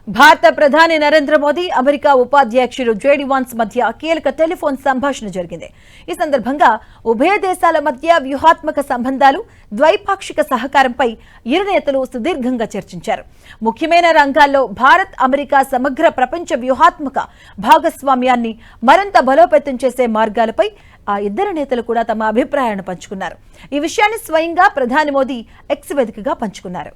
భారత ప్రధాని నరేంద్ర మోదీ అమెరికా ఉపాధ్యక్షుడు జేడీ వాన్స్ మధ్య కీలక టెలిఫోన్ సంభాషణ జరిగింది. ఈ సందర్భంగా ఉభయ దేశాల మధ్య వ్యూహాత్మక సంబంధాలు, ద్వైపాక్షిక సహకారంపై ఇరు నేతలు సుదీర్ఘంగా చర్చించారు. ముఖ్యమైన రంగాల్లో భారత్ అమెరికా సమగ్ర ప్రపంచ వ్యూహాత్మక భాగస్వామ్యాన్ని మరింత బలోపేతం చేసే మార్గాలపై ఆ ఇద్దరు నేతలు కూడా తమ అభిప్రాయాలను పంచుకున్నారు. ఈ విషయాన్ని స్వయంగా ప్రధాని మోదీ ఎక్స్ వేదికగా పంచుకున్నారు.